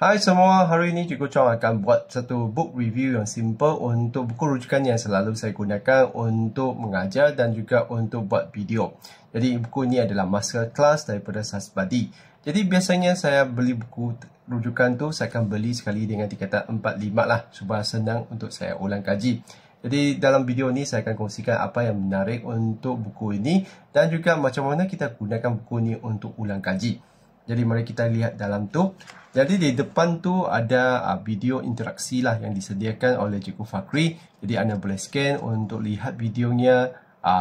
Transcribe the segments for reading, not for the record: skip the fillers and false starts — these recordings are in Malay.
Hai semua, hari ini Cikgu Chong akan buat satu book review yang simple untuk buku rujukan yang selalu saya gunakan untuk mengajar dan juga untuk buat video. Jadi buku ini adalah master class daripada Sasbadi. Jadi biasanya saya beli buku rujukan tu, saya akan beli sekali dengan tingkatan 4-5 lah supaya senang untuk saya ulang kaji. Jadi dalam video ini saya akan kongsikan apa yang menarik untuk buku ini dan juga macam mana kita gunakan buku ini untuk ulang kaji. Jadi mari kita lihat dalam tu. Jadi di depan tu ada video interaksi lah yang disediakan oleh Cikgu Fakri. Jadi anda boleh scan untuk lihat videonya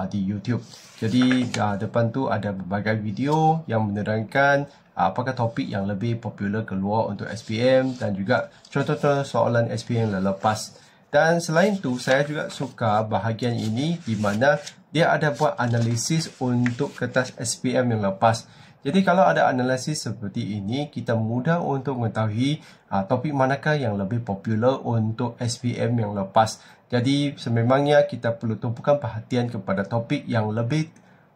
di YouTube. Jadi depan tu ada berbagai video yang menerangkan apakah topik yang lebih popular keluar untuk SPM dan juga contoh-contoh soalan SPM yang lepas. Dan selain tu saya juga suka bahagian ini di mana dia ada buat analisis untuk kertas SPM yang lepas. Jadi kalau ada analisis seperti ini, kita mudah untuk mengetahui topik manakah yang lebih popular untuk SPM yang lepas. Jadi sememangnya kita perlu tumpukan perhatian kepada topik yang lebih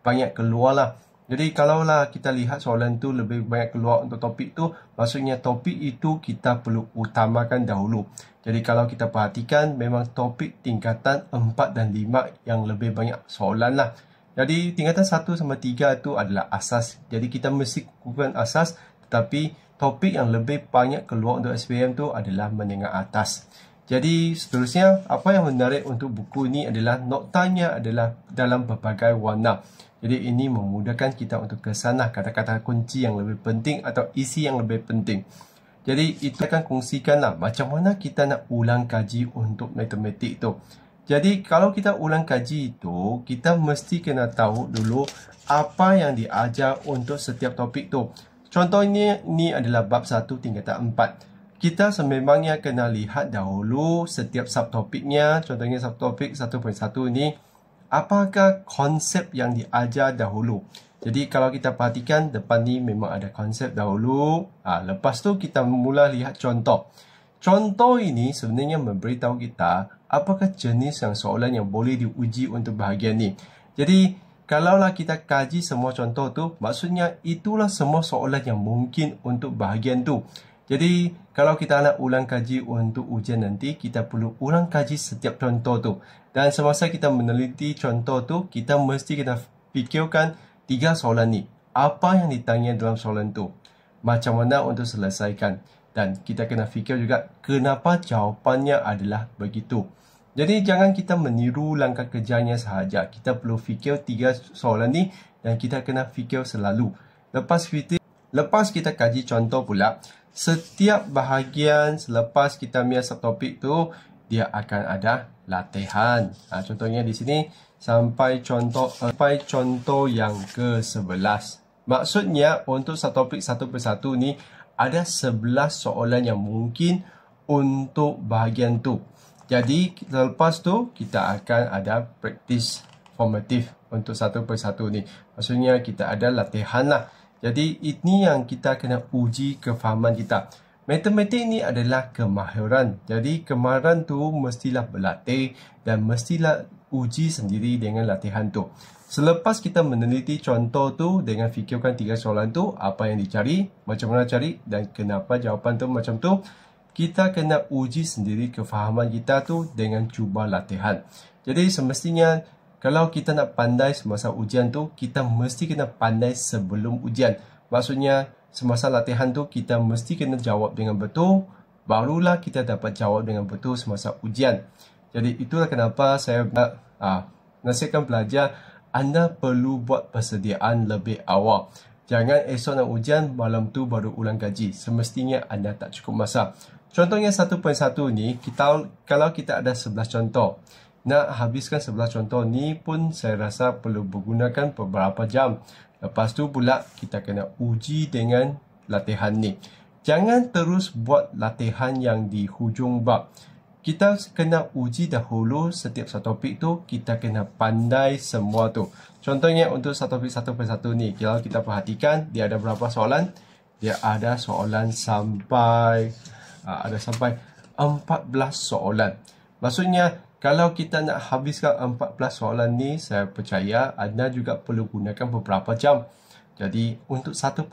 banyak keluar lah. Jadi kalaulah kita lihat soalan tu lebih banyak keluar untuk topik tu, maksudnya topik itu kita perlu utamakan dahulu. Jadi kalau kita perhatikan memang topik tingkatan 4 dan 5 yang lebih banyak soalan lah. Jadi tingkatan 1 sampai 3 itu adalah asas. Jadi kita mesti kukuhkan asas, tetapi topik yang lebih banyak keluar untuk SPM itu adalah menengah atas. Jadi seterusnya, apa yang menarik untuk buku ini adalah notanya adalah dalam berbagai warna. Jadi ini memudahkan kita untuk kesanlah kata-kata kunci yang lebih penting atau isi yang lebih penting. Jadi itu akan kongsikanlah macam mana kita nak ulang kaji untuk matematik itu. Jadi kalau kita ulang kaji itu, kita mesti kena tahu dulu apa yang diajar untuk setiap topik tu. Contohnya ini adalah bab 1 tingkatan 4. Kita sememangnya kena lihat dahulu setiap subtopiknya. Contohnya subtopik 1.1 ini, apakah konsep yang diajar dahulu. Jadi kalau kita perhatikan depan ni memang ada konsep dahulu. Lepas tu kita mula lihat contoh. Contoh ini sebenarnya memberitahu kita apakah jenis yang soalan yang boleh diuji untuk bahagian ni. Jadi, kalaulah kita kaji semua contoh tu, maksudnya itulah semua soalan yang mungkin untuk bahagian tu. Jadi, kalau kita nak ulang kaji untuk ujian nanti, kita perlu ulang kaji setiap contoh tu. Dan semasa kita meneliti contoh tu, kita mesti kena fikirkan 3 soalan ni. Apa yang ditanya dalam soalan tu? Macam mana untuk selesaikan? Dan kita kena fikir juga kenapa jawapannya adalah begitu. Jadi jangan kita meniru langkah kerjanya sahaja. Kita perlu fikir 3 soalan ni dan kita kena fikir selalu. Lepas kita kaji contoh pula, setiap bahagian selepas kita punya subtopik tu, dia akan ada latihan. Contohnya di sini sampai contoh yang ke-11. Maksudnya untuk subtopik 1/1 ni ada 11 soalan yang mungkin untuk bahagian tu. Jadi selepas tu kita akan ada praktis formatif untuk 1/1 ni. Maksudnya kita ada latihan lah. Jadi ini yang kita kena uji kefahaman kita. Matematik ni adalah kemahiran. Jadi kemahiran tu mestilah berlatih dan mestilah uji sendiri dengan latihan tu. Selepas kita meneliti contoh tu dengan fikirkan 3 soalan tu, apa yang dicari, macam mana cari dan kenapa jawapan tu macam tu, kita kena uji sendiri kefahaman kita tu dengan cuba latihan. Jadi semestinya kalau kita nak pandai semasa ujian tu, kita mesti kena pandai sebelum ujian. Maksudnya semasa latihan tu kita mesti kena jawab dengan betul, barulah kita dapat jawab dengan betul semasa ujian. Jadi itulah kenapa saya nak nasihatkan pelajar, anda perlu buat persediaan lebih awal. Jangan esok nak ujian, malam tu baru ulang kaji. Semestinya anda tak cukup masa. Contohnya 1.1 ni, kalau kita ada 11 contoh. Nak habiskan 11 contoh ni pun saya rasa perlu menggunakan beberapa jam. Lepas tu pula kita kena uji dengan latihan ni. Jangan terus buat latihan yang di hujung bab. Kita kena uji dahulu setiap satu topik tu, kita kena pandai semua tu. Contohnya untuk topik 1.1 ni, kalau kita perhatikan dia ada berapa soalan? Dia ada soalan sampai 14 soalan. Maksudnya kalau kita nak habiskan 14 soalan ni, saya percaya anda juga perlu gunakan beberapa jam. Jadi untuk 1.1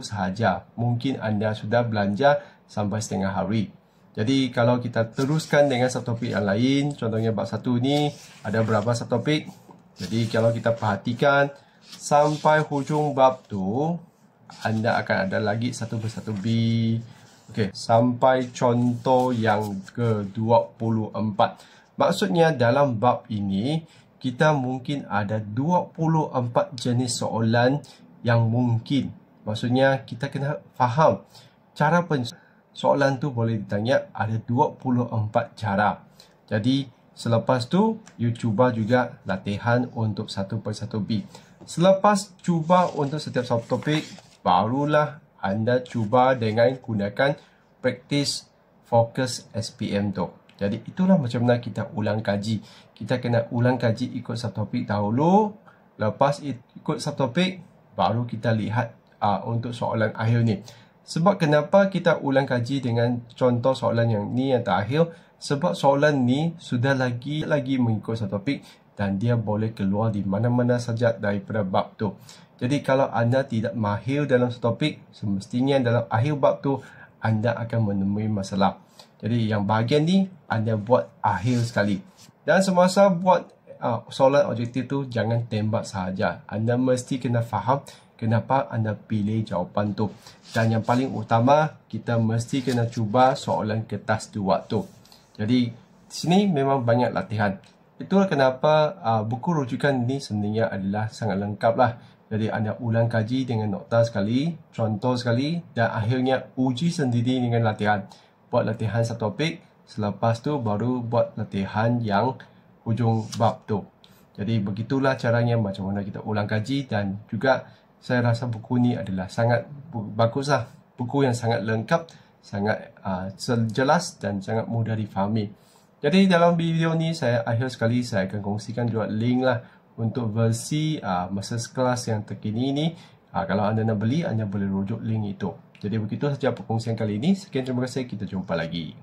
sahaja, mungkin anda sudah belajar sampai setengah hari. Jadi kalau kita teruskan dengan subtopik yang lain, contohnya bab 1 ni ada berapa subtopik? Jadi kalau kita perhatikan sampai hujung bab tu, anda akan ada lagi 1.1b. Okey, sampai contoh yang ke-24. Maksudnya dalam bab ini, kita mungkin ada 24 jenis soalan yang mungkin. Maksudnya kita kena faham cara soalan tu boleh ditanya ada 24 cara. Jadi selepas tu you cuba juga latihan untuk 1.1b. Selepas cuba untuk setiap subtopik, barulah anda cuba dengan gunakan practice focus SPM tu. Jadi itulah macam mana kita ulang kaji. Kita kena ulang kaji ikut subtopik dahulu. Lepas ikut subtopik, baru kita lihat untuk soalan akhir ni. Sebab kenapa kita ulang kaji dengan contoh soalan yang ni yang terakhir? Sebab soalan ni sudah lagi mengikut subtopik dan dia boleh keluar di mana-mana saja daripada bab tu. Jadi kalau anda tidak mahir dalam subtopik, semestinya dalam akhir bab tu anda akan menemui masalah. Jadi yang bahagian ni anda buat akhir sekali. Dan semasa buat soalan objektif tu jangan tembak sahaja. Anda mesti kena faham kenapa anda pilih jawapan tu. Dan yang paling utama, kita mesti kena cuba soalan kertas 2 tu. Jadi, di sini memang banyak latihan. Itulah kenapa buku rujukan ini sebenarnya adalah sangat lengkap lah. Jadi, anda ulang kaji dengan nota sekali, contoh sekali, dan akhirnya uji sendiri dengan latihan. Buat latihan satu topik, selepas tu baru buat latihan yang hujung bab tu. Jadi, begitulah caranya macam mana kita ulang kaji dan juga saya rasa buku ni adalah sangat baguslah. Buku yang sangat lengkap, sangat jelas dan sangat mudah difahami. Jadi dalam video ni saya akhir sekali saya akan kongsikan juga link lah untuk versi masterclass yang terkini ni. Kalau anda nak beli, anda boleh rujuk link itu. Jadi begitu saja perkongsian kali ini. Sekian, terima kasih. Kita jumpa lagi.